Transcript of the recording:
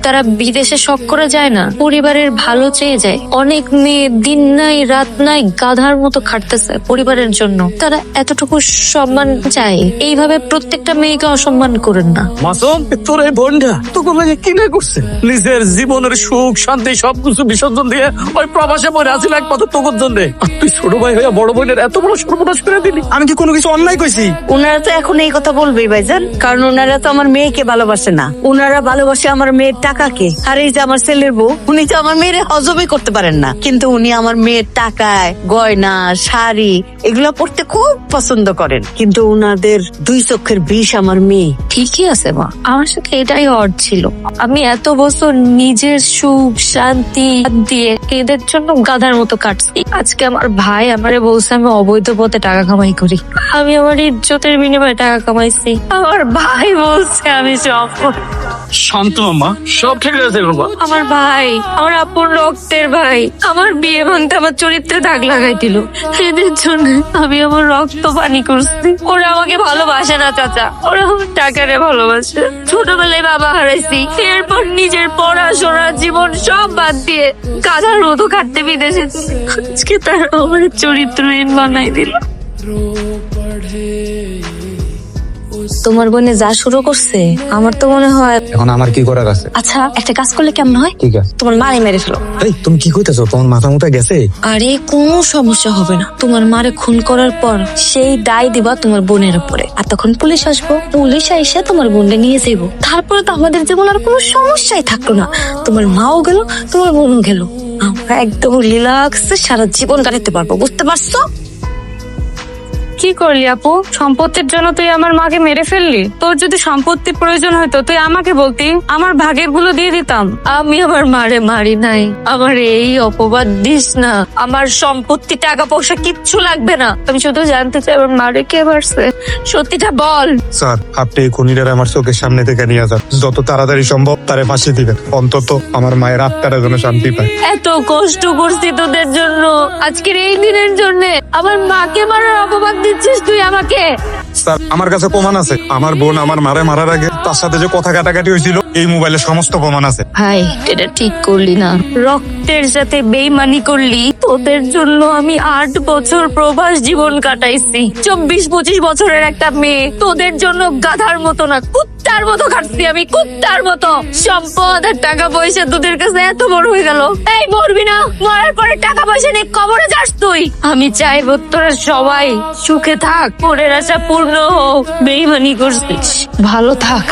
তারা বিদেশে শখ করে যায় না, পরিবারের ভালো চেয়ে যায়। অনেক মেয়ে দিন নাই রাত নাই গাধার মতো খাটতেছে পরিবারের জন্য, তারা এতটুকু সম্মান চায়। এইভাবে প্রত্যেকটা মেয়েকে অসম্মান করেন না। মাসুম, তোর এই বোনটা তোকে লাগে কিনে করছে, নিজের জীবনের সুখ শান্তি সবকিছু বিসর্জন দিয়ে ওই প্রবাসে মরে আসিল একমাত্র তোর জন্য। আর তুই ছোট ভাই হইয়া বড় বোনের এত বড় সর্বনাশ করে দিলি। আমি কি কোনো কিছু অন্যায় কইছি? ওনারা তো এখন এই কথা বলবেই ভাইজান, কারণ ওনারা তো আমার মেয়েকে ভালোবাসে না, ওনারা ভালোবাসে আমার মেয়ের টাকাকে। আর এই যে আমার ছেলের বউ, উনি তো আমার মেয়ের হজমই করতে পারেন না, কিন্তু উনি আমার মেয়ের টাকায় গয়না শাড়ি এগুলো পড়তে খুব পছন্দ করেন। কিন্তু ওনাদের দুই চোখের বিষ আমার মেয়ে। ঠিকই আছে মা, আমার সাথে এটাই হট ছিল। আমি এত বছর নিজের সুখ শান্তি দিয়ে এদের জন্য গাধার মতো কাটছি। আজকে আমার ভাই আমারে বলছে আমি অবৈধ পথে টাকা কামাই করি। আমি আমার ইজ্জতের বিনিময়ে টাকা কামাইছি। আমার ভাই বলছে আমি সব। শান্ত মামা, সব ঠিক আছে বাবা। আমার ভাই, আমার আপন রক্তের ভাই, আমার বিয়ে ভাঙতে আমার চরিত্রে দাগ লাগাই দিল। এদের জন্য আমি আমার রক্ত পানি করছি। ওরা আমাকে ভালোবাসে না চাচা, ওরা আমার টাকারে ভালোবাসে। ছোটবেলায় বাবা হারাইছি, এরপর নিজের পড়াশোনা জীবন সব বাদ দিয়ে গাধার মতো খাটতে বিদেশে। আজকে তারা আমার চরিত্রহীন বানাই দিল। তোমার বোনে যা শুরু করছে, আমার তো মনে হয় এখন আমার কি করার আছে? আচ্ছা একটা কাজ করলে কেমন হয়? ঠিক আছে। তোমার মারে মেরে ফেলো। এই তুমি কি কইতেছো? তোমার মাথা মুথা গেছে? আরে কোনো সমস্যা হবে না। তোমার মারে খুন করার পর সেই দায় দিবা তোমার বোনের উপরে, আর তখন পুলিশ আসবো, পুলিশ এসে তোমার বোনকে নিয়ে যাইবো। তারপরে তো আমাদের জীবন আর কোনো সমস্যাই থাকলো না। তোমার মাও গেল, তোমার বোনও গেল। আমরা একদম রিল্যাক্সে সারা জীবন কাটাতে পারবো, বুঝতে পারছো? কি করলি আপু? সম্পত্তির জন্য তুই আমার মাকে মেরে ফেললি? তোর যদি সম্পত্তির প্রয়োজন হতো তুই আমাকে বলতি, আমার ভাগের গুলো দিয়ে দিতাম। আমি আমার মারে মারি নাই। আমার এই অপবাদ দিস না। আমার সম্পত্তি টাকা পয়সা কিচ্ছু লাগবে না। আমি শুধু জানতে চাই আমার মারে কে মারছে, সত্যিটা বল। স্যার, আপনি এই খুনিটারে আমার চোখের সামনে থেকে নিয়ে যান। যত তাড়াতাড়ি সম্ভব তারে ফাঁসি দিবেন, অন্তত আমার মায়ের আত্মারা যেন শান্তি পায়। এত কষ্ট করছি তোদের জন্য, আজকের এই দিনের জন্য আমার মাকে মারার অপবাদ দিচ্ছিস তুই আমাকে? স্যার, আমার কাছে প্রমাণ আছে। আমার বোন আমার মারে মারার আগে তার সাথে যে কথা কাটাকাটি হয়েছিল, এই মোবাইলে সমস্ত প্রমাণ আছে। ভাই এটা ঠিক করলি না, রক্তের সাথে বেইমানি করলি। তোদের জন্য আমি 8 বছর প্রবাস জীবন কাটাইছি। 24-25 বছরের একটা মেয়ে তোদের জন্য গাধার মতো না, কুত্তার মতো খাটছি আমি, কুত্তার মতো। সম্পদ আর টাকা পয়সা তোদের কাছে এত বড় হয়ে গেল। এই মরবি না, মরার পরে টাকা পয়সা নিয়ে কবরে যাস তুই। আমি চাইবো তোরা সবাই সুখে থাক, পরের আশা পূর্ণ হোক। বেইমানি করছিস, ভালো থাক।